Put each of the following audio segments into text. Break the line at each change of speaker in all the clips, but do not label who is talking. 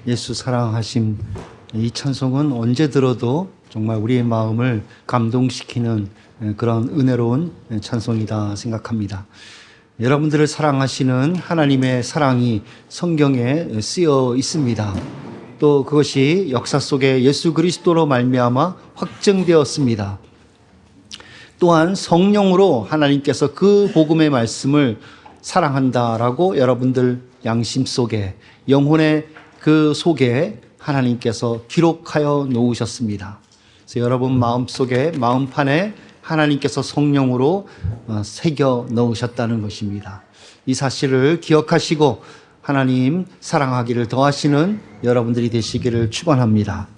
예수 사랑하심, 이 찬송은 언제 들어도 정말 우리의 마음을 감동시키는 그런 은혜로운 찬송이다 생각합니다. 여러분들을 사랑하시는 하나님의 사랑이 성경에 쓰여 있습니다. 또 그것이 역사 속에 예수 그리스도로 말미암아 확증되었습니다. 또한 성령으로 하나님께서 그 복음의 말씀을 사랑한다라고 여러분들 양심 속에, 영혼의 그 속에 하나님께서 기록하여 놓으셨습니다. 그래서 여러분 마음 속에, 마음판에 하나님께서 성령으로 새겨 넣으셨다는 것입니다. 이 사실을 기억하시고 하나님 사랑하기를 더하시는 여러분들이 되시기를 축원합니다.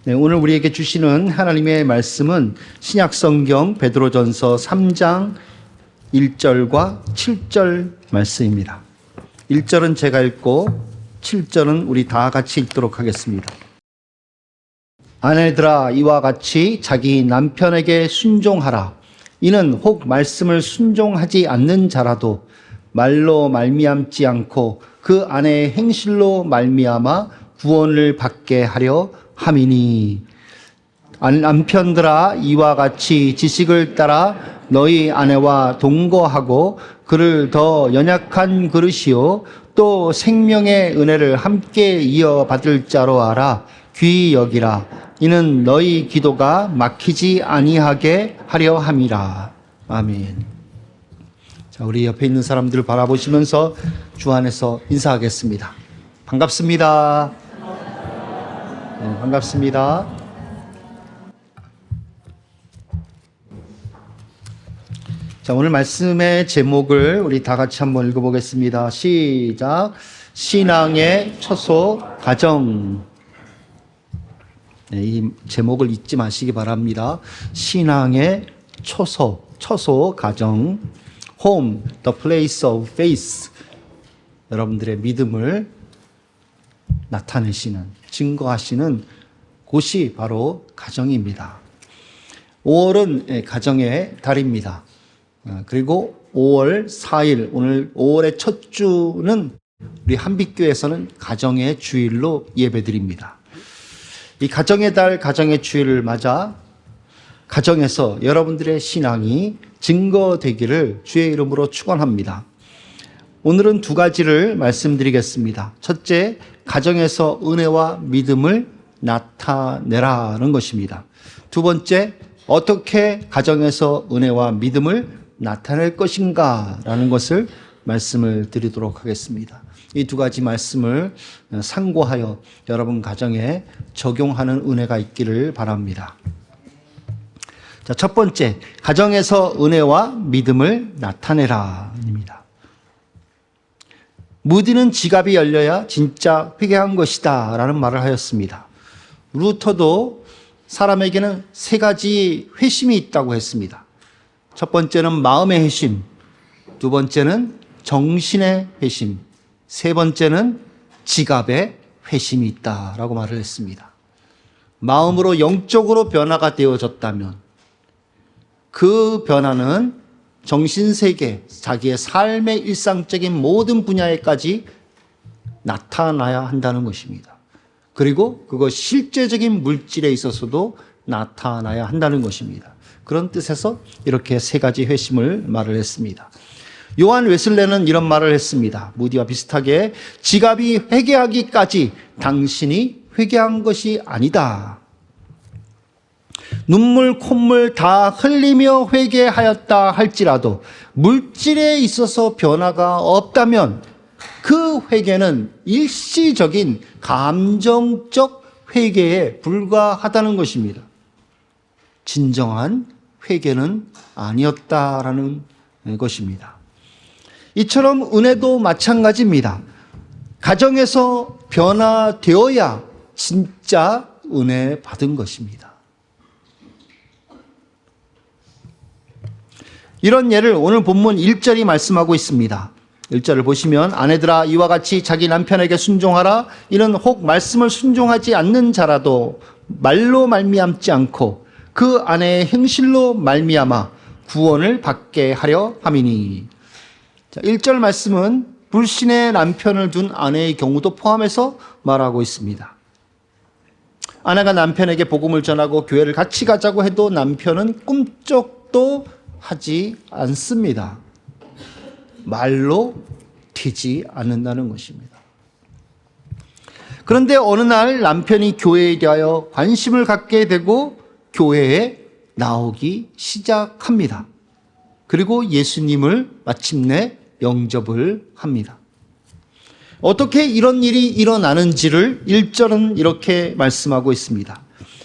네, 오늘 우리에게 주시는 하나님의 말씀은 신약성경 베드로전서 3장 1절과 7절 말씀입니다. 1절은 제가 읽고 7절은 우리 다 같이 읽도록 하겠습니다. 아내들아, 이와 같이 자기 남편에게 순종하라. 이는 혹 말씀을 순종하지 않는 자라도 말로 말미암지 않고 그 아내의 행실로 말미암아 구원을 받게 하려 함이니. 남편들아, 이와 같이 지식을 따라 너희 아내와 동거하고 그를 더 연약한 그릇이요 또 생명의 은혜를 함께 이어받을 자로 알아 귀히 여기라. 이는 너희 기도가 막히지 아니하게 하려 함이라. 아멘. 자, 우리 옆에 있는 사람들을 바라보시면서 주 안에서 인사하겠습니다. 반갑습니다. 네, 반갑습니다. 자, 오늘 말씀의 제목을 우리 다 같이 한번 읽어보겠습니다. 시작. 신앙의 처소 가정. 네, 이 제목을 잊지 마시기 바랍니다. 신앙의 처소 가정. Home, the place of faith. 여러분들의 믿음을 나타내시는, 증거하시는 곳이 바로 가정입니다. 5월은 가정의 달입니다. 그리고 5월 4일, 오늘 5월의 첫 주는 우리 한빛교회에서는 가정의 주일로 예배드립니다. 이 가정의 달, 가정의 주일을 맞아 가정에서 여러분들의 신앙이 증거되기를 주의 이름으로 축원합니다. 오늘은 두 가지를 말씀드리겠습니다. 첫째, 가정에서 은혜와 믿음을 나타내라는 것입니다. 두 번째, 어떻게 가정에서 은혜와 믿음을 나타낼 것인가라는 것을 말씀을 드리도록 하겠습니다. 이 두 가지 말씀을 상고하여 여러분 가정에 적용하는 은혜가 있기를 바랍니다. 자, 첫 번째, 가정에서 은혜와 믿음을 나타내라입니다. 무디는 지갑이 열려야 진짜 회개한 것이다 라는 말을 하였습니다. 루터도 사람에게는 세 가지 회심이 있다고 했습니다. 첫 번째는 마음의 회심, 두 번째는 정신의 회심, 세 번째는 지갑의 회심이 있다라고 말을 했습니다. 마음으로 영적으로 변화가 되어졌다면 그 변화는 정신세계, 자기의 삶의 일상적인 모든 분야에까지 나타나야 한다는 것입니다. 그리고 그것이 실제적인 물질에 있어서도 나타나야 한다는 것입니다. 그런 뜻에서 이렇게 세 가지 회심을 말을 했습니다. 요한 웨슬레는 이런 말을 했습니다. 무디와 비슷하게 지갑이 회개하기까지 당신이 회개한 것이 아니다. 눈물 콧물 다 흘리며 회개하였다 할지라도 물질에 있어서 변화가 없다면 그 회개는 일시적인 감정적 회개에 불과하다는 것입니다. 진정한 회개는 아니었다라는 것입니다. 이처럼 은혜도 마찬가지입니다. 가정에서 변화되어야 진짜 은혜 받은 것입니다. 이런 예를 오늘 본문 1절이 말씀하고 있습니다. 1절을 보시면 아내들아, 이와 같이 자기 남편에게 순종하라. 이는 혹 말씀을 순종하지 않는 자라도 말로 말미암지 않고 그 아내의 행실로 말미암아 구원을 받게 하려 함이니. 자, 1절 말씀은 불신의 남편을 둔 아내의 경우도 포함해서 말하고 있습니다. 아내가 남편에게 복음을 전하고 교회를 같이 가자고 해도 남편은 꿈쩍도 하지 않습니다. 말로 되지 않는다는 것입니다. 그런데 어느 날 남편이 교회에 대하여 관심을 갖게 되고 교회에 나오기 시작합니다. 그리고 예수님을 마침내 영접을 합니다. 어떻게 이런 일이 일어나는지를 1절은 이렇게 말씀하고 있습니다.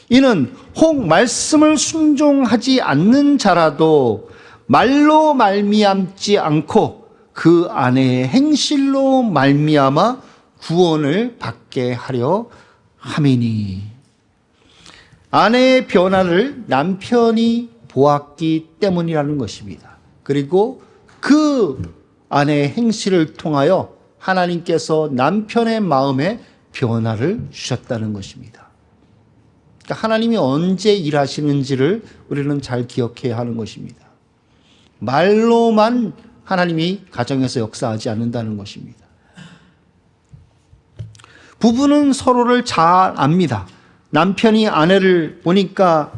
이는 혹 말씀을 순종하지 않는 자라도 말로 말미암지 않고 그 아내의 행실로 말미암아 구원을 받게 하려 함이니. 아내의 변화를 남편이 보았기 때문이라는 것입니다. 그리고 그 아내의 행실을 통하여 하나님께서 남편의 마음에 변화를 주셨다는 것입니다. 그러니까 하나님이 언제 일하시는지를 우리는 잘 기억해야 하는 것입니다. 말로만 하나님이 가정에서 역사하지 않는다는 것입니다. 부부는 서로를 잘 압니다. 남편이 아내를 보니까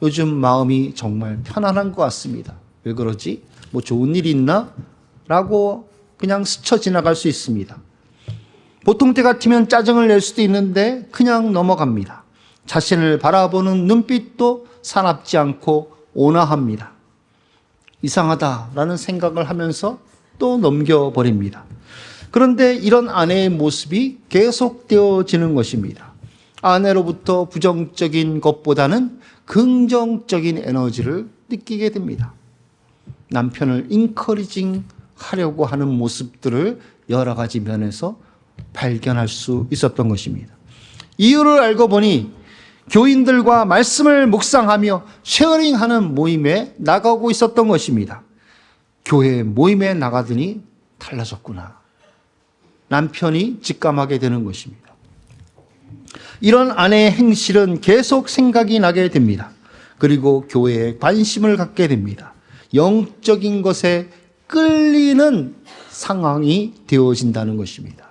요즘 마음이 정말 편안한 것 같습니다. 왜 그러지? 뭐 좋은 일 있나? 라고 그냥 스쳐 지나갈 수 있습니다. 보통 때 같으면 짜증을 낼 수도 있는데 그냥 넘어갑니다. 자신을 바라보는 눈빛도 사납지 않고 온화합니다. 이상하다라는 생각을 하면서 또 넘겨버립니다. 그런데 이런 아내의 모습이 계속되어지는 것입니다. 아내로부터 부정적인 것보다는 긍정적인 에너지를 느끼게 됩니다. 남편을 인커리징 하려고 하는 모습들을 여러 가지 면에서 발견할 수 있었던 것입니다. 이유를 알고 보니 교인들과 말씀을 묵상하며 쉐어링하는 모임에 나가고 있었던 것입니다. 교회 모임에 나가더니 달라졌구나. 남편이 직감하게 되는 것입니다. 이런 아내의 행실은 계속 생각이 나게 됩니다. 그리고 교회에 관심을 갖게 됩니다. 영적인 것에 끌리는 상황이 되어진다는 것입니다.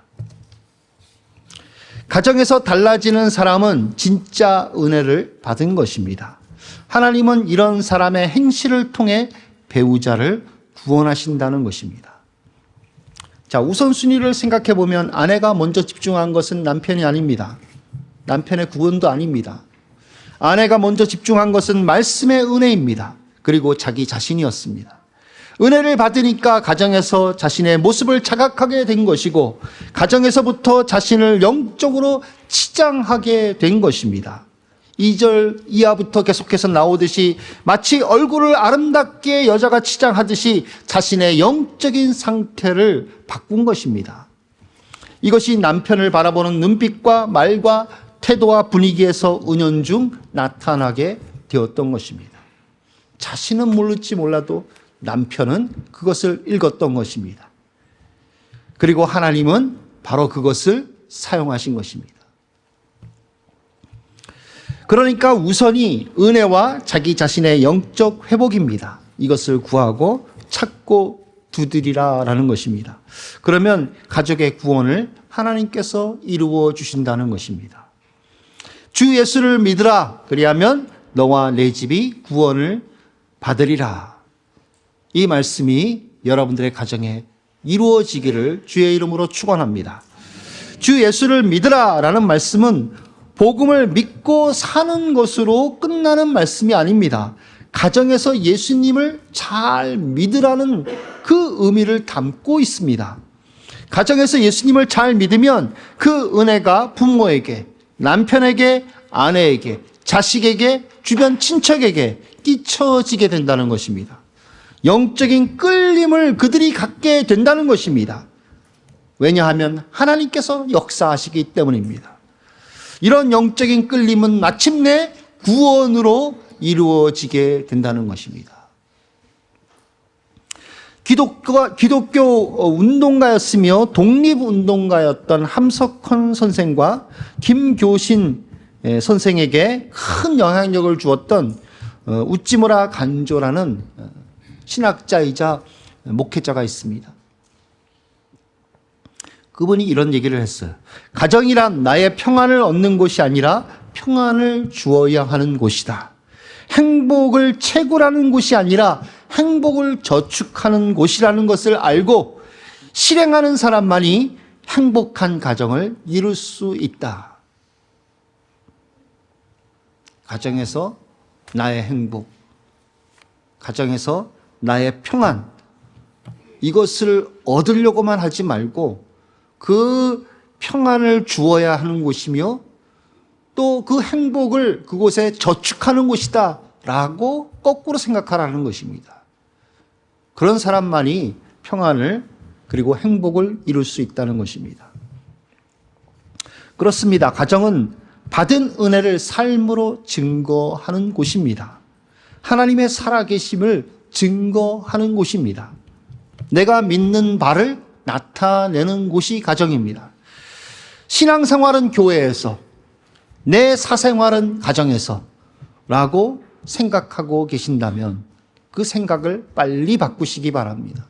가정에서 달라지는 사람은 진짜 은혜를 받은 것입니다. 하나님은 이런 사람의 행실을 통해 배우자를 구원하신다는 것입니다. 자, 우선순위를 생각해 보면 아내가 먼저 집중한 것은 남편이 아닙니다. 남편의 구원도 아닙니다. 아내가 먼저 집중한 것은 말씀의 은혜입니다. 그리고 자기 자신이었습니다. 은혜를 받으니까 가정에서 자신의 모습을 자각하게 된 것이고 가정에서부터 자신을 영적으로 치장하게 된 것입니다. 2절 이하부터 계속해서 나오듯이 마치 얼굴을 아름답게 여자가 치장하듯이 자신의 영적인 상태를 바꾼 것입니다. 이것이 남편을 바라보는 눈빛과 말과 태도와 분위기에서 은연중 나타나게 되었던 것입니다. 자신은 모를지 몰라도 남편은 그것을 읽었던 것입니다. 그리고 하나님은 바로 그것을 사용하신 것입니다. 그러니까 우선이 은혜와 자기 자신의 영적 회복입니다. 이것을 구하고 찾고 두드리라라는 것입니다. 그러면 가족의 구원을 하나님께서 이루어 주신다는 것입니다. 주 예수를 믿으라. 그리하면 너와 내 집이 구원을 받으리라. 이 말씀이 여러분들의 가정에 이루어지기를 주의 이름으로 축원합니다. 주 예수를 믿으라 라는 말씀은 복음을 믿고 사는 것으로 끝나는 말씀이 아닙니다. 가정에서 예수님을 잘 믿으라는 그 의미를 담고 있습니다. 가정에서 예수님을 잘 믿으면 그 은혜가 부모에게, 남편에게, 아내에게, 자식에게, 주변 친척에게 끼쳐지게 된다는 것입니다. 영적인 끌림을 그들이 갖게 된다는 것입니다. 왜냐하면 하나님께서 역사하시기 때문입니다. 이런 영적인 끌림은 마침내 구원으로 이루어지게 된다는 것입니다. 기독교 운동가였으며 독립운동가였던 함석헌 선생과 김교신 선생에게 큰 영향력을 주었던 우찌무라 간조라는 신학자이자 목회자가 있습니다. 그분이 이런 얘기를 했어요. 가정이란 나의 평안을 얻는 곳이 아니라 평안을 주어야 하는 곳이다. 행복을 채굴하는 곳이 아니라 행복을 저축하는 곳이라는 것을 알고 실행하는 사람만이 행복한 가정을 이룰 수 있다. 가정에서 나의 행복, 가정에서 나의 평안, 이것을 얻으려고만 하지 말고 그 평안을 주어야 하는 곳이며 또 그 행복을 그곳에 저축하는 곳이다 라고 거꾸로 생각하라는 것입니다. 그런 사람만이 평안을 그리고 행복을 이룰 수 있다는 것입니다. 그렇습니다. 가정은 받은 은혜를 삶으로 증거하는 곳입니다. 하나님의 살아계심을 증거하는 곳입니다. 내가 믿는 바를 나타내는 곳이 가정입니다. 신앙생활은 교회에서, 내 사생활은 가정에서 라고 생각하고 계신다면 그 생각을 빨리 바꾸시기 바랍니다.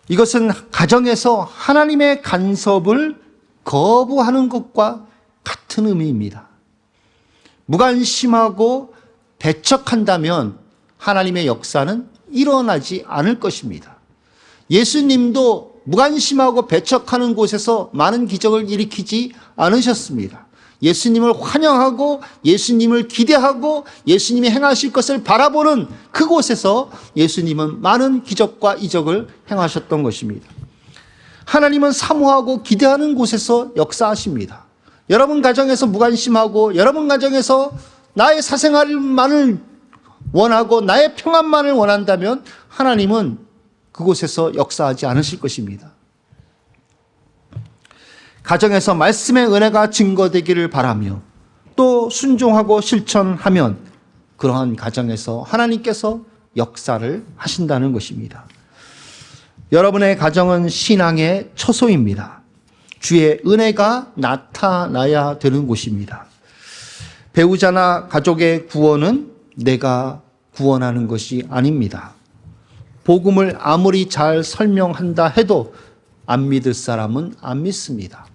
이것은 가정에서 하나님의 간섭을 거부하는 것과 같은 의미입니다. 무관심하고 배척한다면 하나님의 역사는 일어나지 않을 것입니다. 예수님도 무관심하고 배척하는 곳에서 많은 기적을 일으키지 않으셨습니다. 예수님을 환영하고 예수님을 기대하고 예수님이 행하실 것을 바라보는 그곳에서 예수님은 많은 기적과 이적을 행하셨던 것입니다. 하나님은 사모하고 기대하는 곳에서 역사하십니다. 여러분 가정에서 무관심하고 여러분 가정에서 나의 사생활만을 원하고 나의 평안만을 원한다면 하나님은 그곳에서 역사하지 않으실 것입니다. 가정에서 말씀의 은혜가 증거되기를 바라며 또 순종하고 실천하면 그러한 가정에서 하나님께서 역사를 하신다는 것입니다. 여러분의 가정은 신앙의 초소입니다. 주의 은혜가 나타나야 되는 곳입니다. 배우자나 가족의 구원은 내가 구원하는 것이 아닙니다. 복음을 아무리 잘 설명한다 해도 안 믿을 사람은 안 믿습니다.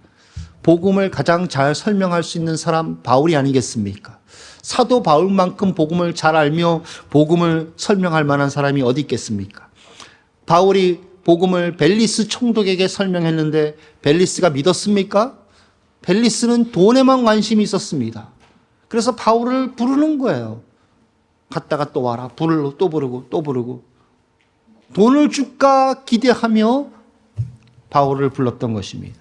복음을 가장 잘 설명할 수 있는 사람 바울이 아니겠습니까? 사도 바울만큼 복음을 잘 알며 복음을 설명할 만한 사람이 어디 있겠습니까? 바울이 복음을 벨리스 총독에게 설명했는데 벨리스가 믿었습니까? 벨리스는 돈에만 관심이 있었습니다. 그래서 바울을 부르는 거예요. 갔다가 또 와라. 또 부르고 또 부르고. 돈을 줄까 기대하며 바울을 불렀던 것입니다.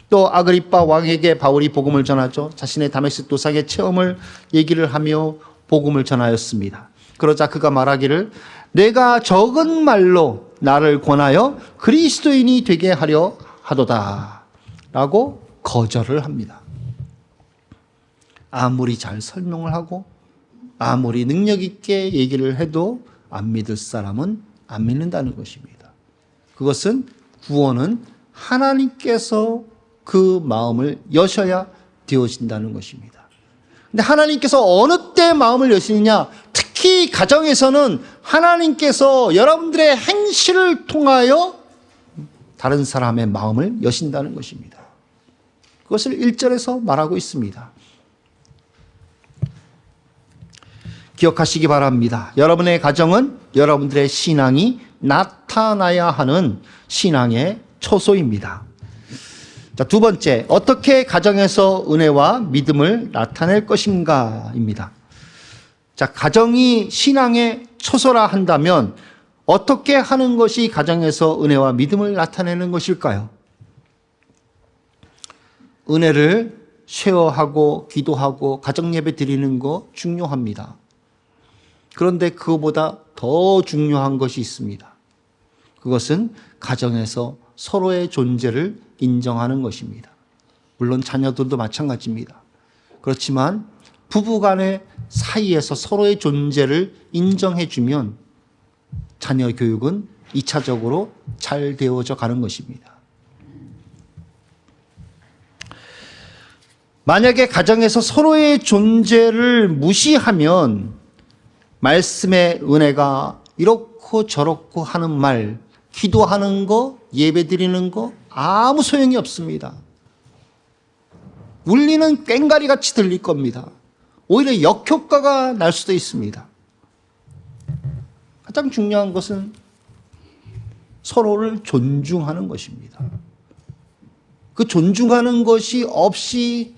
또 아그리빠 왕에게 바울이 복음을 전하죠. 자신의 다메섹 도상의 체험을 얘기를 하며 복음을 전하였습니다. 그러자 그가 말하기를 내가 적은 말로 나를 권하여 그리스도인이 되게 하려 하도다 라고 거절을 합니다. 아무리 잘 설명을 하고 아무리 능력 있게 얘기를 해도 안 믿을 사람은 안 믿는다는 것입니다. 그것은 구원은 하나님께서 그 마음을 여셔야 되어진다는 것입니다. 근데 하나님께서 어느 때 마음을 여시느냐? 특히 가정에서는 하나님께서 여러분들의 행실을 통하여 다른 사람의 마음을 여신다는 것입니다. 그것을 1절에서 말하고 있습니다. 기억하시기 바랍니다. 여러분의 가정은 여러분들의 신앙이 나타나야 하는 신앙의 초소입니다. 자, 두 번째, 어떻게 가정에서 은혜와 믿음을 나타낼 것인가입니다. 자, 가정이 신앙의 초소라 한다면 어떻게 하는 것이 가정에서 은혜와 믿음을 나타내는 것일까요? 은혜를 쉐어하고 기도하고 가정 예배 드리는 거 중요합니다. 그런데 그거보다 더 중요한 것이 있습니다. 그것은 가정에서 서로의 존재를 인정하는 것입니다. 물론 자녀들도 마찬가지입니다. 그렇지만 부부간의 사이에서 서로의 존재를 인정해주면 자녀 교육은 2차적으로 잘 되어져 가는 것입니다. 만약에 가정에서 서로의 존재를 무시하면 말씀의 은혜가 이렇고 저렇고 하는 말, 기도하는 거, 예배 드리는 거 아무 소용이 없습니다. 울리는 꽹과리 같이 들릴 겁니다. 오히려 역효과가 날 수도 있습니다. 가장 중요한 것은 서로를 존중하는 것입니다. 그 존중하는 것이 없이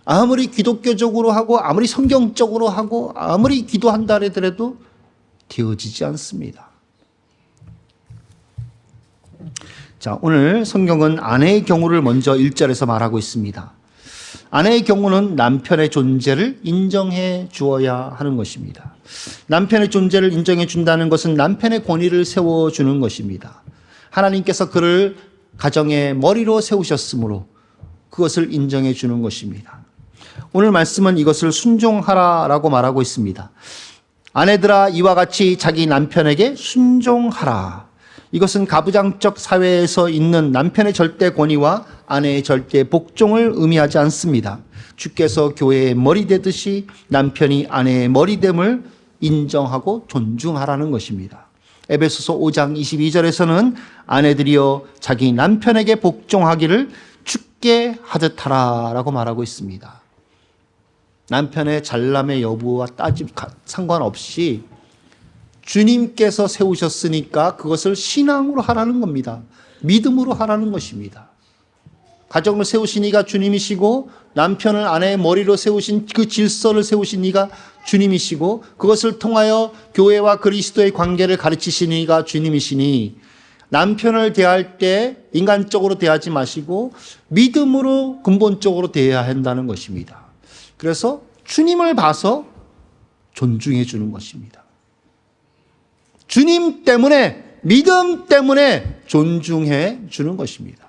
아무리 기독교적으로 하고 아무리 성경적으로 하고 아무리 기도한다 하더라도 되어지지 않습니다. 자, 오늘 성경은 아내의 경우를 먼저 1절에서 말하고 있습니다. 아내의 경우는 남편의 존재를 인정해 주어야 하는 것입니다. 남편의 존재를 인정해 준다는 것은 남편의 권위를 세워주는 것입니다. 하나님께서 그를 가정의 머리로 세우셨으므로 그것을 인정해 주는 것입니다. 오늘 말씀은 이것을 순종하라라고 말하고 있습니다. 아내들아 이와 같이 자기 남편에게 순종하라. 이것은 가부장적 사회에서 있는 남편의 절대 권위와 아내의 절대 복종을 의미하지 않습니다. 주께서 교회의 머리 되듯이 남편이 아내의 머리됨을 인정하고 존중하라는 것입니다. 에베소서 5장 22절에서는 아내들이여 자기 남편에게 복종하기를 주께 하듯 하라라고 말하고 있습니다. 남편의 잘남의 여부와 상관없이 주님께서 세우셨으니까 그것을 신앙으로 하라는 겁니다. 믿음으로 하라는 것입니다. 가정을 세우신 이가 주님이시고 남편을 아내의 머리로 세우신 그 질서를 세우신 이가 주님이시고 그것을 통하여 교회와 그리스도의 관계를 가르치신 이가 주님이시니 남편을 대할 때 인간적으로 대하지 마시고 믿음으로 근본적으로 대해야 한다는 것입니다. 그래서 주님을 봐서 존중해 주는 것입니다. 주님 때문에, 믿음 때문에 존중해 주는 것입니다.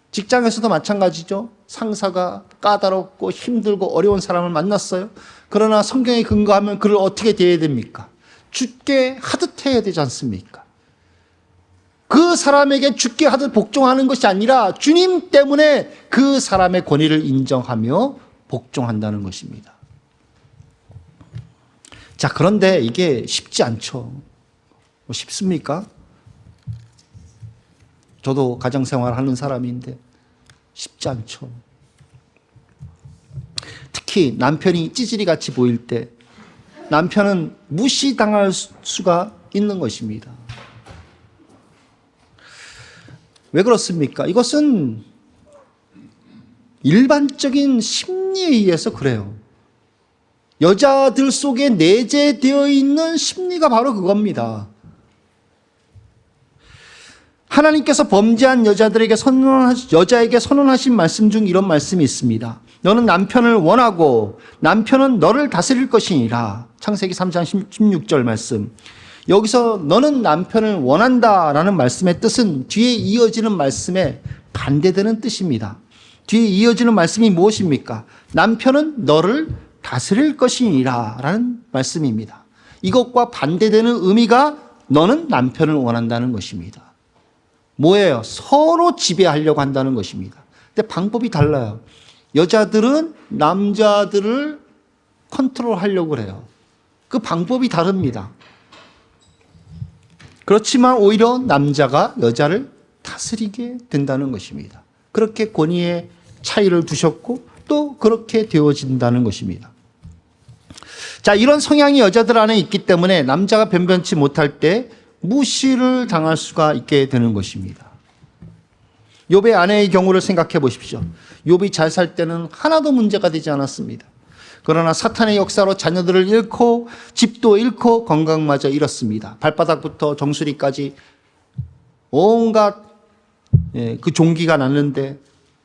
직장에서도 마찬가지죠. 상사가 까다롭고 힘들고 어려운 사람을 만났어요. 그러나 성경에 근거하면 그를 어떻게 대해야 됩니까? 주께 하듯 해야 되지 않습니까? 그 사람에게 주께 하듯 복종하는 것이 아니라 주님 때문에 그 사람의 권위를 인정하며 복종한다는 것입니다. 자, 그런데 이게 쉽지 않죠. 쉽습니까? 저도 가정생활 하는 사람인데 쉽지 않죠. 특히 남편이 찌질이 같이 보일 때 남편은 무시당할 수가 있는 것입니다. 왜 그렇습니까? 이것은 일반적인 심리에 의해서 그래요. 여자들 속에 내재되어 있는 심리가 바로 그겁니다. 하나님께서 범죄한 여자에게 선언하신 말씀 중 이런 말씀이 있습니다. 너는 남편을 원하고 남편은 너를 다스릴 것이니라. 창세기 3장 16절 말씀. 여기서 너는 남편을 원한다라는 말씀의 뜻은 뒤에 이어지는 말씀에 반대되는 뜻입니다. 뒤에 이어지는 말씀이 무엇입니까? 남편은 너를 다스릴 것이니라 라는 말씀입니다. 이것과 반대되는 의미가 너는 남편을 원한다는 것입니다. 뭐예요? 서로 지배하려고 한다는 것입니다. 근데 방법이 달라요. 여자들은 남자들을 컨트롤하려고 그래요. 그 방법이 다릅니다. 그렇지만 오히려 남자가 여자를 다스리게 된다는 것입니다. 그렇게 권위의 차이를 두셨고 또 그렇게 되어진다는 것입니다. 자, 이런 성향이 여자들 안에 있기 때문에 남자가 변변치 못할 때 무시를 당할 수가 있게 되는 것입니다. 욥의 아내의 경우를 생각해 보십시오. 욥이 잘 살 때는 하나도 문제가 되지 않았습니다. 그러나 사탄의 역사로 자녀들을 잃고 집도 잃고 건강마저 잃었습니다. 발바닥부터 정수리까지 온갖 그 종기가 났는데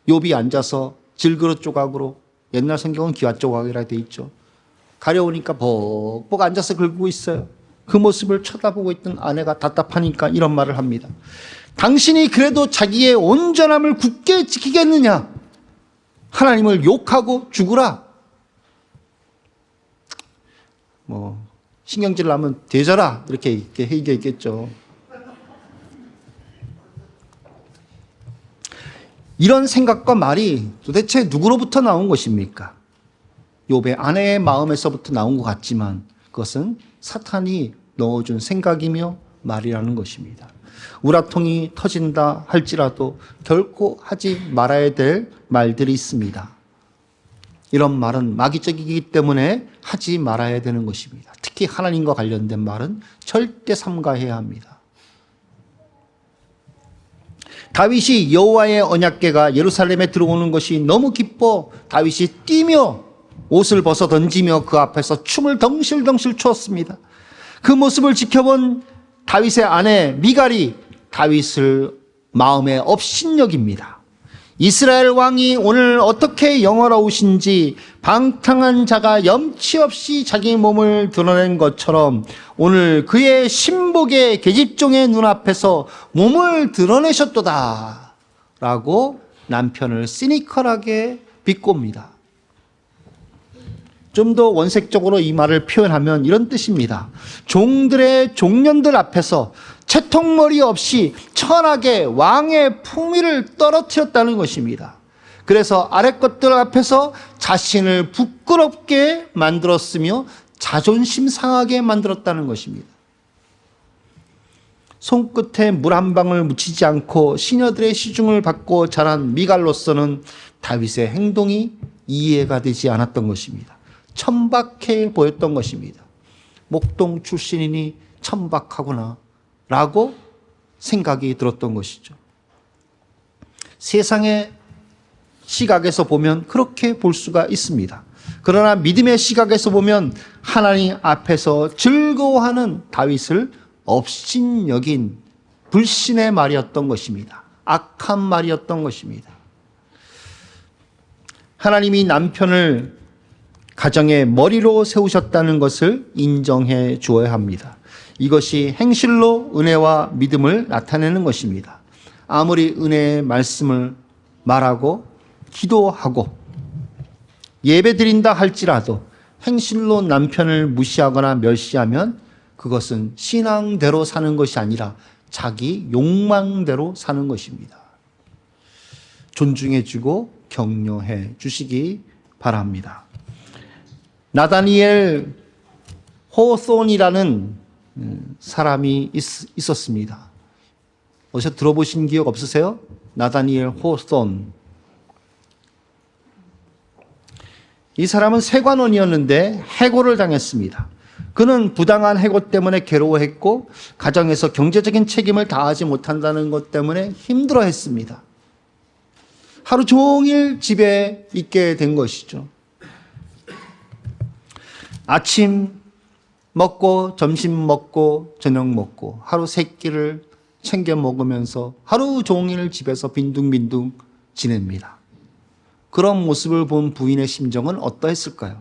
욥이 앉아서 질그릇 조각으로, 옛날 성경은 기와 조각이라 돼 있죠. 가려우니까 벅벅 앉아서 긁고 있어요. 그 모습을 쳐다보고 있던 아내가 답답하니까 이런 말을 합니다. 당신이 그래도 자기의 온전함을 굳게 지키겠느냐? 하나님을 욕하고 죽으라. 신경질 나면 되져라. 이렇게 얘기했겠죠. 이런 생각과 말이 도대체 누구로부터 나온 것입니까? 욥의 아내의 마음에서부터 나온 것 같지만 그것은 사탄이 넣어준 생각이며 말이라는 것입니다. 우라통이 터진다 할지라도 결코 하지 말아야 될 말들이 있습니다. 이런 말은 마귀적이기 때문에 하지 말아야 되는 것입니다. 특히 하나님과 관련된 말은 절대 삼가해야 합니다. 다윗이 여호와의 언약궤가 예루살렘에 들어오는 것이 너무 기뻐 다윗이 뛰며 옷을 벗어 던지며 그 앞에서 춤을 덩실덩실 추었습니다. 그 모습을 지켜본 다윗의 아내 미갈이 다윗을 마음에 업신여깁니다. 이스라엘 왕이 오늘 어떻게 영화로우신지 방탕한 자가 염치 없이 자기 몸을 드러낸 것처럼 오늘 그의 신복의 계집종의 눈앞에서 몸을 드러내셨도다 라고 남편을 시니컬하게 비꼽니다. 좀 더 원색적으로 이 말을 표현하면 이런 뜻입니다. 종들의 종년들 앞에서 채통머리 없이 천하게 왕의 품위를 떨어뜨렸다는 것입니다. 그래서 아래 것들 앞에서 자신을 부끄럽게 만들었으며 자존심 상하게 만들었다는 것입니다. 손끝에 물 한 방울 묻히지 않고 시녀들의 시중을 받고 자란 미갈로서는 다윗의 행동이 이해가 되지 않았던 것입니다. 천박해 보였던 것입니다. 목동 출신이니 천박하구나 라고 생각이 들었던 것이죠. 세상의 시각에서 보면 그렇게 볼 수가 있습니다. 그러나 믿음의 시각에서 보면 하나님 앞에서 즐거워하는 다윗을 업신여긴 불신의 말이었던 것입니다. 악한 말이었던 것입니다. 하나님이 남편을 가정의 머리로 세우셨다는 것을 인정해 주어야 합니다. 이것이 행실로 은혜와 믿음을 나타내는 것입니다. 아무리 은혜의 말씀을 말하고 기도하고 예배드린다 할지라도 행실로 남편을 무시하거나 멸시하면 그것은 신앙대로 사는 것이 아니라 자기 욕망대로 사는 것입니다. 존중해 주고 격려해 주시기 바랍니다. 나다니엘 호손이라는 사람이 있었습니다. 어디서 들어보신 기억 없으세요? 나다니엘 호손. 이 사람은 세관원이었는데 해고를 당했습니다. 그는 부당한 해고 때문에 괴로워했고 가정에서 경제적인 책임을 다하지 못한다는 것 때문에 힘들어했습니다. 하루 종일 집에 있게 된 것이죠. 아침 먹고 점심 먹고 저녁 먹고 하루 세 끼를 챙겨 먹으면서 하루 종일 집에서 빈둥빈둥 지냅니다. 그런 모습을 본 부인의 심정은 어떠했을까요?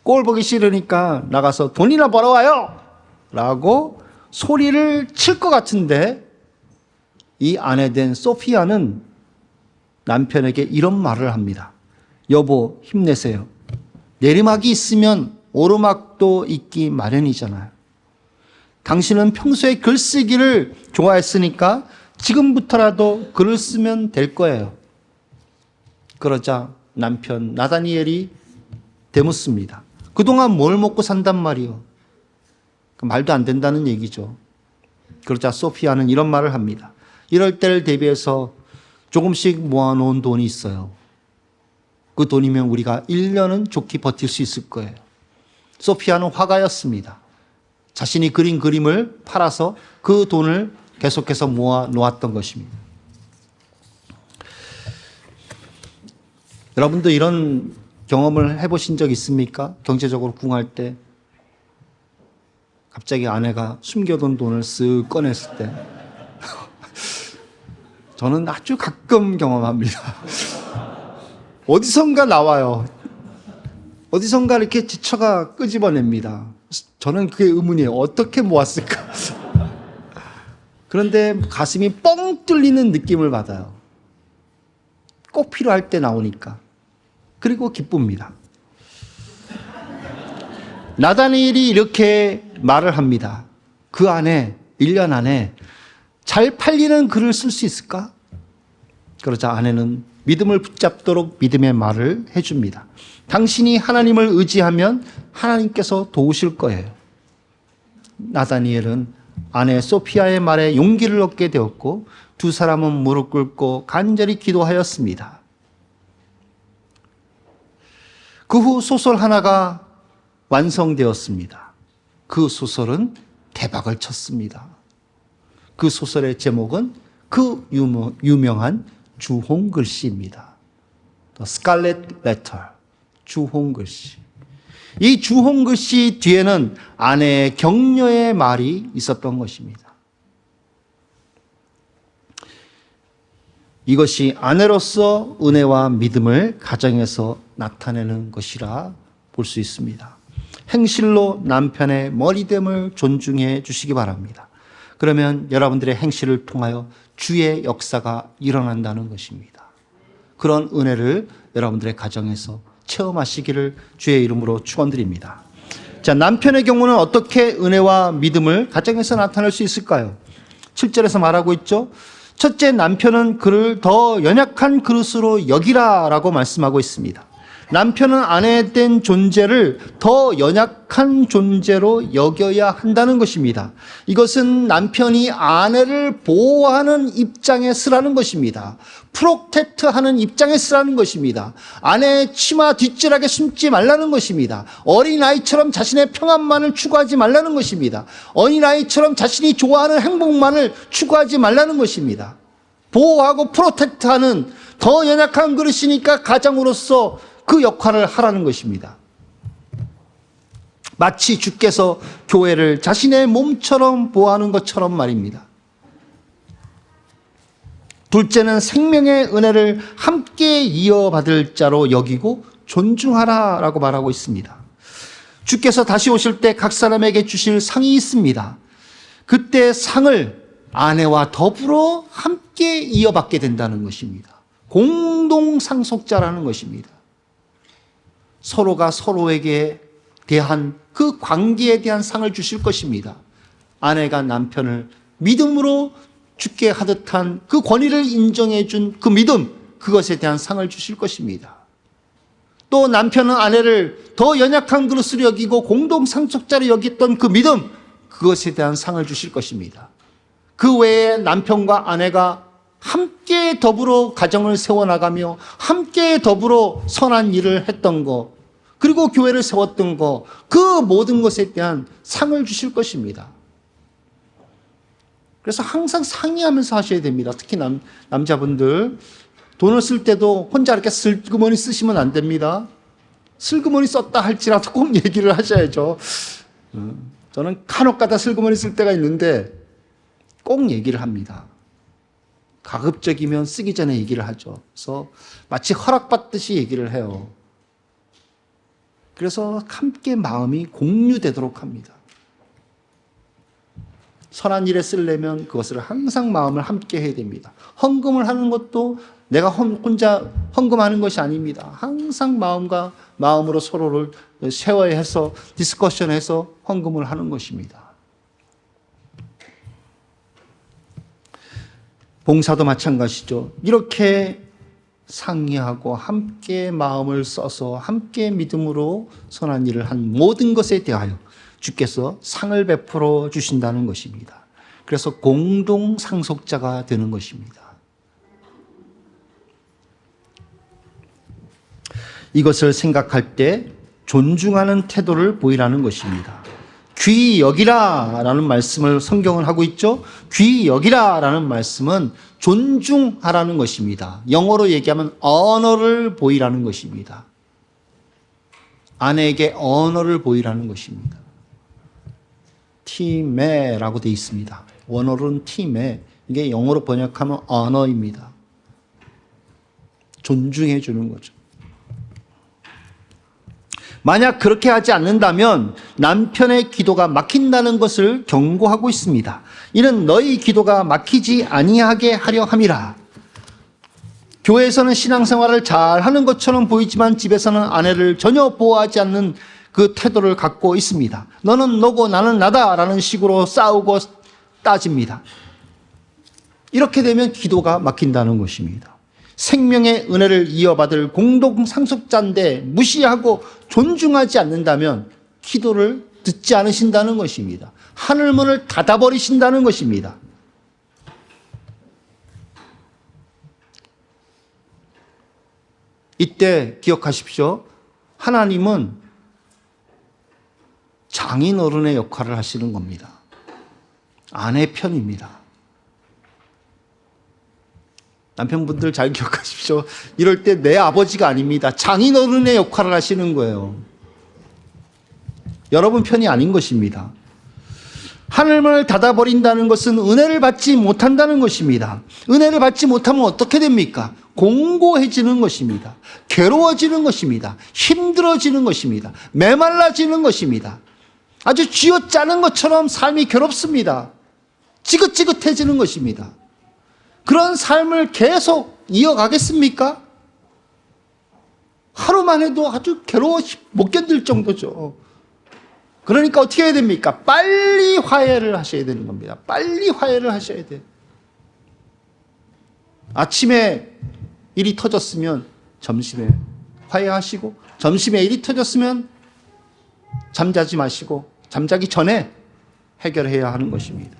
꼴 보기 싫으니까 나가서 돈이나 벌어와요! 라고 소리를 칠 것 같은데 이 아내 된 소피아는 남편에게 이런 말을 합니다. 여보, 힘내세요. 내리막이 있으면 오르막도 있기 마련이잖아요. 당신은 평소에 글쓰기를 좋아했으니까 지금부터라도 글을 쓰면 될 거예요. 그러자 남편 나다니엘이 되묻습니다. 그동안 뭘 먹고 산단 말이요? 말도 안 된다는 얘기죠. 그러자 소피아는 이런 말을 합니다. 이럴 때를 대비해서 조금씩 모아놓은 돈이 있어요. 그 돈이면 우리가 1년은 좋게 버틸 수 있을 거예요. 소피아는 화가였습니다. 자신이 그린 그림을 팔아서 그 돈을 계속해서 모아 놓았던 것입니다. 여러분도 이런 경험을 해보신 적 있습니까? 경제적으로 궁할 때 갑자기 아내가 숨겨둔 돈을 쓱 꺼냈을 때 저는 아주 가끔 경험합니다. 어디선가 나와요. 어디선가 이렇게 지쳐가 끄집어냅니다. 저는 그게 의문이에요. 어떻게 모았을까? 그런데 가슴이 뻥 뚫리는 느낌을 받아요. 꼭 필요할 때 나오니까. 그리고 기쁩니다. 나다니엘이 이렇게 말을 합니다. 그 안에 1년 안에 잘 팔리는 글을 쓸 수 있을까? 그러자 아내는 믿음을 붙잡도록 믿음의 말을 해줍니다. 당신이 하나님을 의지하면 하나님께서 도우실 거예요. 나다니엘은 아내 소피아의 말에 용기를 얻게 되었고 두 사람은 무릎 꿇고 간절히 기도하였습니다. 그 후 소설 하나가 완성되었습니다. 그 소설은 대박을 쳤습니다. 그 소설의 제목은 그 유명한 주홍글씨입니다. The Scarlet Letter, 주홍글씨. 이 주홍글씨 뒤에는 아내의 격려의 말이 있었던 것입니다. 이것이 아내로서 은혜와 믿음을 가정에서 나타내는 것이라 볼 수 있습니다. 행실로 남편의 머리됨을 존중해 주시기 바랍니다. 그러면 여러분들의 행실을 통하여 주의 역사가 일어난다는 것입니다. 그런 은혜를 여러분들의 가정에서 체험하시기를 주의 이름으로 축원드립니다. 자, 남편의 경우는 어떻게 은혜와 믿음을 가정에서 나타낼 수 있을까요? 7절에서 말하고 있죠. 첫째, 남편은 그를 더 연약한 그릇으로 여기라라고 말씀하고 있습니다. 남편은 아내에 대한 존재를 더 연약한 존재로 여겨야 한다는 것입니다. 이것은 남편이 아내를 보호하는 입장에 서라는 것입니다. 프로텍트하는 입장에 서라는 것입니다. 아내의 치마 뒷지락에 숨지 말라는 것입니다. 어린아이처럼 자신의 평안만을 추구하지 말라는 것입니다. 어린아이처럼 자신이 좋아하는 행복만을 추구하지 말라는 것입니다. 보호하고 프로텍트하는 더 연약한 그릇이니까 가장으로서 그 역할을 하라는 것입니다. 마치 주께서 교회를 자신의 몸처럼 보호하는 것처럼 말입니다. 둘째는 생명의 은혜를 함께 이어받을 자로 여기고 존중하라라고 말하고 있습니다. 주께서 다시 오실 때 각 사람에게 주실 상이 있습니다. 그때 상을 아내와 더불어 함께 이어받게 된다는 것입니다. 공동 상속자라는 것입니다. 서로가 서로에게 대한 그 관계에 대한 상을 주실 것입니다. 아내가 남편을 믿음으로 죽게 하듯한 그 권위를 인정해 준 그 믿음, 그것에 대한 상을 주실 것입니다. 또 남편은 아내를 더 연약한 그릇으로 여기고 공동 상속자로 여겼던 그 믿음, 그것에 대한 상을 주실 것입니다. 그 외에 남편과 아내가 함께 더불어 가정을 세워나가며 함께 더불어 선한 일을 했던 것, 그리고 교회를 세웠던 것, 그 모든 것에 대한 상을 주실 것입니다. 그래서 항상 상의하면서 하셔야 됩니다. 특히 남자분들 돈을 쓸 때도 혼자 이렇게 슬그머니 쓰시면 안 됩니다. 슬그머니 썼다 할지라도 꼭 얘기를 하셔야죠. 저는 간혹가다 슬그머니 쓸 때가 있는데 꼭 얘기를 합니다. 가급적이면 쓰기 전에 얘기를 하죠. 그래서 마치 허락받듯이 얘기를 해요. 그래서 함께 마음이 공유되도록 합니다. 선한 일에 쓰려면 그것을 항상 마음을 함께 해야 됩니다. 헌금을 하는 것도 내가 혼자 헌금하는 것이 아닙니다. 항상 마음과 마음으로 서로를 쉐어해서 디스커션해서 헌금을 하는 것입니다. 봉사도 마찬가지죠. 이렇게 상의하고 함께 마음을 써서 함께 믿음으로 선한 일을 한 모든 것에 대하여 주께서 상을 베풀어 주신다는 것입니다. 그래서 공동 상속자가 되는 것입니다. 이것을 생각할 때 존중하는 태도를 보이라는 것입니다. 귀히 여기라 라는 말씀을 성경은 하고 있죠. 귀히 여기라 라는 말씀은 존중하라는 것입니다. 영어로 얘기하면 언어를 보이라는 것입니다. 아내에게 언어를 보이라는 것입니다. 티메라고 되어 있습니다. 원어로는 티메, 이게 영어로 번역하면 언어입니다. 존중해 주는 거죠. 만약 그렇게 하지 않는다면 남편의 기도가 막힌다는 것을 경고하고 있습니다. 이는 너희 기도가 막히지 아니하게 하려 함이라. 교회에서는 신앙생활을 잘 하는 것처럼 보이지만 집에서는 아내를 전혀 보호하지 않는 그 태도를 갖고 있습니다. 너는 너고 나는 나다라는 식으로 싸우고 따집니다. 이렇게 되면 기도가 막힌다는 것입니다. 생명의 은혜를 이어받을 공동 상속자인데 무시하고 존중하지 않는다면 기도를 듣지 않으신다는 것입니다. 하늘문을 닫아버리신다는 것입니다. 이때 기억하십시오. 하나님은 장인어른의 역할을 하시는 겁니다. 아내 편입니다. 남편분들 잘 기억하십시오. 이럴 때 내 아버지가 아닙니다. 장인어른의 역할을 하시는 거예요. 여러분 편이 아닌 것입니다. 하늘문을 닫아버린다는 것은 은혜를 받지 못한다는 것입니다. 은혜를 받지 못하면 어떻게 됩니까? 공고해지는 것입니다. 괴로워지는 것입니다. 힘들어지는 것입니다. 메말라지는 것입니다. 아주 쥐어짜는 것처럼 삶이 괴롭습니다. 지긋지긋해지는 것입니다. 그런 삶을 계속 이어가겠습니까? 하루만 해도 아주 괴로워 못 견딜 정도죠. 그러니까 어떻게 해야 됩니까? 빨리 화해를 하셔야 되는 겁니다. 빨리 화해를 하셔야 돼요. 아침에 일이 터졌으면 점심에 화해하시고, 점심에 일이 터졌으면 잠자지 마시고 잠자기 전에 해결해야 하는 것입니다.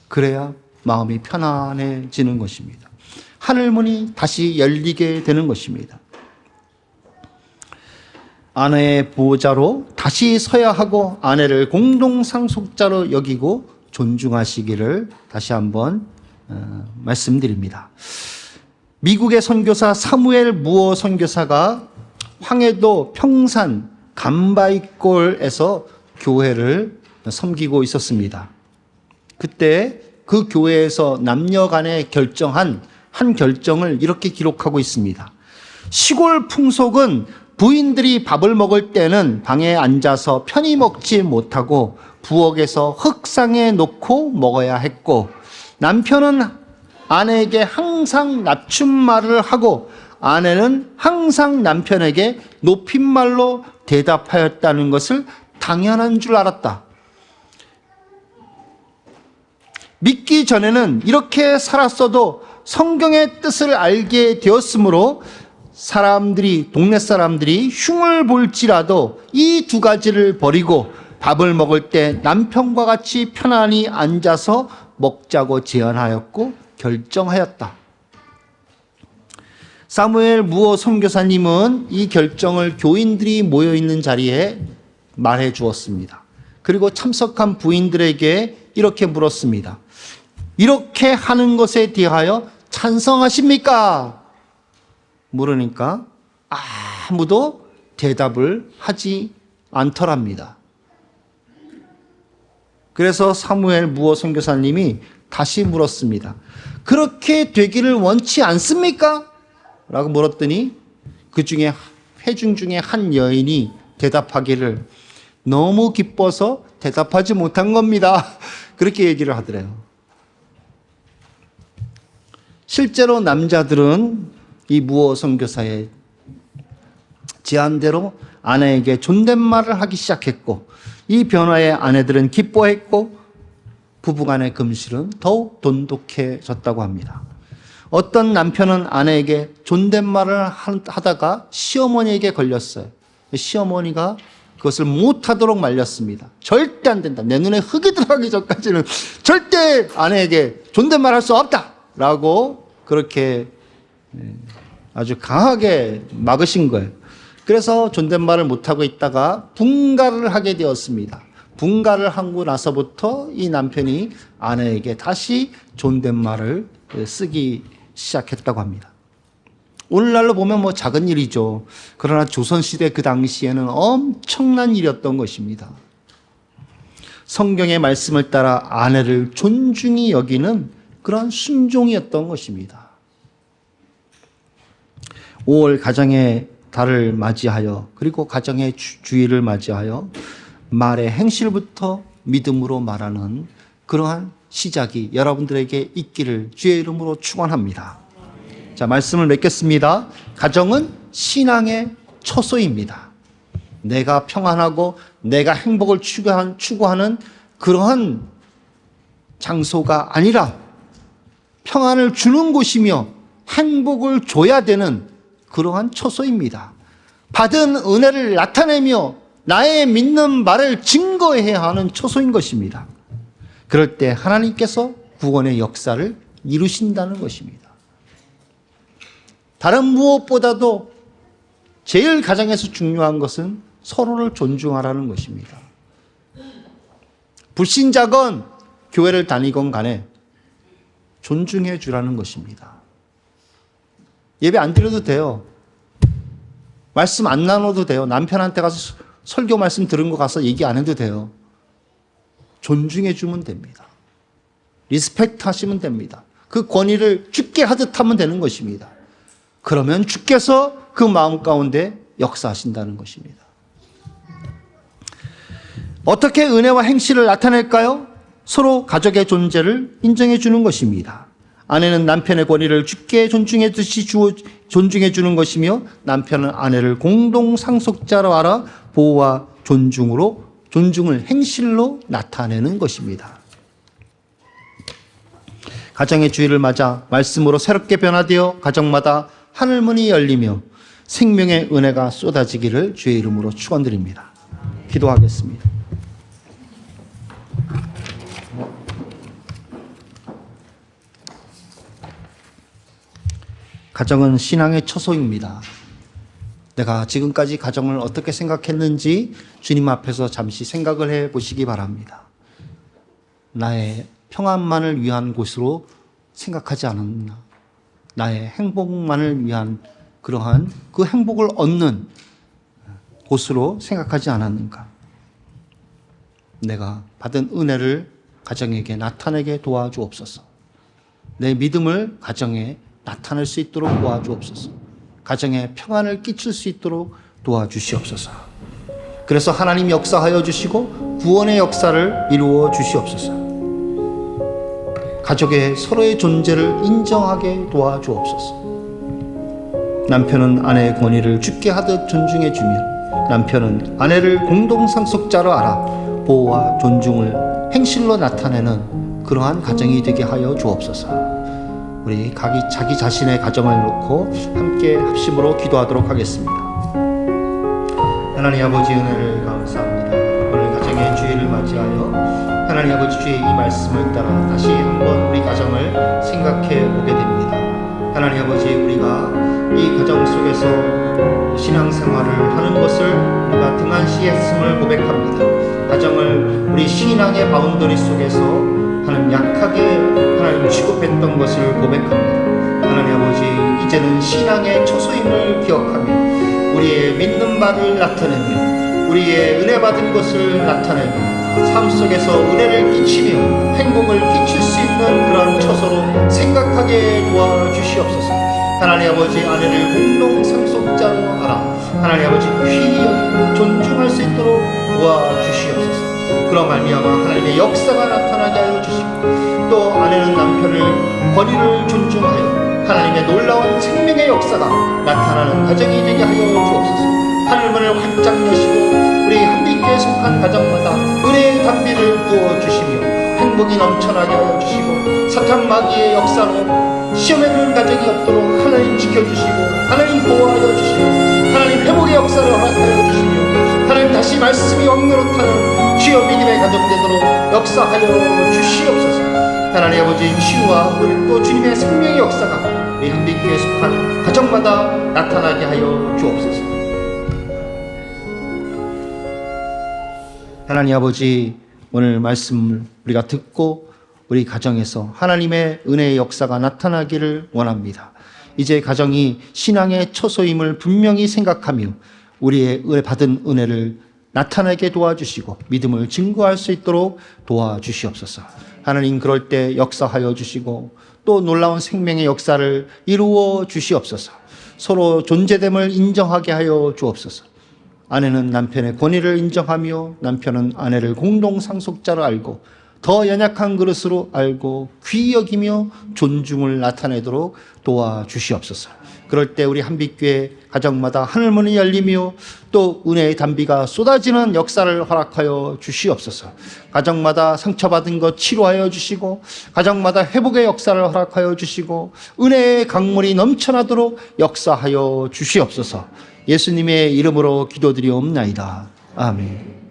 그래야 마음이 편안해지는 것입니다. 하늘문이 다시 열리게 되는 것입니다. 아내의 보호자로 다시 서야 하고 아내를 공동상속자로 여기고 존중하시기를 다시 한번 말씀드립니다. 미국의 선교사 사무엘 무어 선교사가 황해도 평산 감바이골에서 교회를 섬기고 있었습니다. 그때 그 교회에서 남녀 간에 결정한 한 결정을 이렇게 기록하고 있습니다. 시골 풍속은 부인들이 밥을 먹을 때는 방에 앉아서 편히 먹지 못하고 부엌에서 흙상에 놓고 먹어야 했고, 남편은 아내에게 항상 낮춤말을 하고 아내는 항상 남편에게 높임말로 대답하였다는 것을 당연한 줄 알았다. 믿기 전에는 이렇게 살았어도 성경의 뜻을 알게 되었으므로 동네 사람들이 흉을 볼지라도 이 두 가지를 버리고 밥을 먹을 때 남편과 같이 편안히 앉아서 먹자고 제안하였고 결정하였다. 사무엘 무어 선교사님은 이 결정을 교인들이 모여있는 자리에 말해 주었습니다. 그리고 참석한 부인들에게 이렇게 물었습니다. 이렇게 하는 것에 대하여 찬성하십니까? 물으니까 아무도 대답을 하지 않더랍니다. 그래서 사무엘 무어 선교사님이 다시 물었습니다. 그렇게 되기를 원치 않습니까? 라고 물었더니 그 중에 회중 중에 한 여인이 대답하기를 너무 기뻐서 대답하지 못한 겁니다. 그렇게 얘기를 하더래요. 실제로 남자들은 이 무어 선교사의 제안대로 아내에게 존댓말을 하기 시작했고, 이 변화에 아내들은 기뻐했고 부부간의 금실은 더욱 돈독해졌다고 합니다. 어떤 남편은 아내에게 존댓말을 하다가 시어머니에게 걸렸어요. 시어머니가 그것을 못하도록 말렸습니다. 절대 안 된다. 내 눈에 흙이 들어가기 전까지는 절대 아내에게 존댓말 할 수 없다 라고 그렇게 아주 강하게 막으신 거예요. 그래서 존댓말을 못하고 있다가 분가를 하게 되었습니다. 분가를 하고 나서부터 이 남편이 아내에게 다시 존댓말을 쓰기 시작했다고 합니다. 오늘날로 보면 뭐 작은 일이죠. 그러나 조선시대 그 당시에는 엄청난 일이었던 것입니다. 성경의 말씀을 따라 아내를 존중히 여기는 그런 순종이었던 것입니다. 5월 가정의 달을 맞이하여 그리고 가정의 주일을 맞이하여 말의 행실부터 믿음으로 말하는 그러한 시작이 여러분들에게 있기를 주의 이름으로 축원합니다. 자, 말씀을 맺겠습니다. 가정은 신앙의 초소입니다. 내가 평안하고 내가 행복을 추구하는 그러한 장소가 아니라 평안을 주는 곳이며 행복을 줘야 되는 그러한 초소입니다. 받은 은혜를 나타내며 나의 믿는 말을 증거해야 하는 처소인 것입니다. 그럴 때 하나님께서 구원의 역사를 이루신다는 것입니다. 다른 무엇보다도 제일 가정에서 중요한 것은 서로를 존중하라는 것입니다. 불신자건 교회를 다니건 간에 존중해 주라는 것입니다. 예배 안 드려도 돼요. 말씀 안 나눠도 돼요. 남편한테 가서 설교 말씀 들은 거 가서 얘기 안 해도 돼요. 존중해 주면 됩니다. 리스펙트 하시면 됩니다. 그 권위를 주께 하듯 하면 되는 것입니다. 그러면 주께서 그 마음 가운데 역사하신다는 것입니다. 어떻게 은혜와 행실을 나타낼까요? 서로 가족의 존재를 인정해 주는 것입니다. 아내는 남편의 권위를 주께 존중해 주는 것이며 남편은 아내를 공동 상속자로 알아 보호와 존중을 행실로 나타내는 것입니다. 가정의 주일을 맞아 말씀으로 새롭게 변화되어 가정마다 하늘문이 열리며 생명의 은혜가 쏟아지기를 주의 이름으로 축원드립니다. 기도하겠습니다. 가정은 신앙의 처소입니다. 내가 지금까지 가정을 어떻게 생각했는지 주님 앞에서 잠시 생각을 해 보시기 바랍니다. 나의 평안만을 위한 곳으로 생각하지 않았나? 나의 행복만을 위한 그러한 그 행복을 얻는 곳으로 생각하지 않았는가? 내가 받은 은혜를 가정에게 나타내게 도와주옵소서. 내 믿음을 가정에 나타낼 수 있도록 도와주옵소서. 가정에 평안을 끼칠 수 있도록 도와주시옵소서. 그래서 하나님 역사하여 주시고 구원의 역사를 이루어 주시옵소서. 가족의 서로의 존재를 인정하게 도와주옵소서. 남편은 아내의 권위를 주께 하듯 존중해 주며 남편은 아내를 공동 상속자로 알아 보호와 존중을 행실로 나타내는 그러한 가정이 되게 하여 주옵소서. 우리 자기 자신의 가정을 놓고 함께 합심으로 기도하도록 하겠습니다. 하나님 아버지 은혜를 감사합니다. 오늘 가정의 주일을 맞이하여 하나님 아버지 주의 이 말씀을 따라 다시 한번 우리 가정을 생각해 보게 됩니다. 하나님 아버지 우리가 이 가정 속에서 신앙생활을 하는 것을 우리가 등한시했음을 고백합니다. 가정을 우리 신앙의 바운더리 속에서 하나님 약하게 하나님 취급했던 것을 고백합니다. 하나님 아버지 이제는 신앙의 처소임을 기억하며 우리의 믿는 바를 나타내며 우리의 은혜 받은 것을 나타내며 삶 속에서 은혜를 끼치며 행복을 끼칠 수 있는 그런 처소로 생각하게 도와주시옵소서. 하나님 아버지 아내를 공동 상속자로 알아 하나님 아버지 귀히 존중할 수 있도록 도와주시옵소서. 그런 말미암아 하나님의 역사가 나타나게 하여 주시고 또 아내는 남편을 권위를 존중하여 하나님의 놀라운 생명의 역사가 나타나는 가정이 되게 하여 주옵소서. 하늘문을 활짝 여시고 우리 한빛교에 속한 가정마다 은혜의 단비를 부어주시며 행복이 넘쳐나게 하여 주시고 사탄 마귀의 역사로 시험에 드는 가정이 없도록 하나님 지켜주시고 하나님 보호하여 주시고 하나님 회복의 역사를 허락하여 주시며 하나님 다시 말씀이 왕노릇하는 주여 믿음의 가정 되도록 역사하여 주시옵소서. 하나님 아버지 치유와 또 주님의 생명의 역사가 우리 한빛교에 속한 가정마다 나타나게 하여 주옵소서. 하나님 아버지 오늘 말씀을 우리가 듣고 우리 가정에서 하나님의 은혜의 역사가 나타나기를 원합니다. 이제 가정이 신앙의 처소임을 분명히 생각하며 우리의 받은 은혜를 나타나게 도와주시고 믿음을 증거할 수 있도록 도와주시옵소서. 하나님 그럴 때 역사하여 주시고 또 놀라운 생명의 역사를 이루어 주시옵소서. 서로 존재됨을 인정하게 하여 주옵소서. 아내는 남편의 권위를 인정하며 남편은 아내를 공동 상속자로 알고 더 연약한 그릇으로 알고 귀히 여기며 존중을 나타내도록 도와주시옵소서. 그럴 때 우리 한빛교회 가정마다 하늘문이 열리며 또 은혜의 단비가 쏟아지는 역사를 허락하여 주시옵소서. 가정마다 상처받은 것 치료하여 주시고 가정마다 회복의 역사를 허락하여 주시고 은혜의 강물이 넘쳐나도록 역사하여 주시옵소서. 예수님의 이름으로 기도드리옵나이다. 아멘.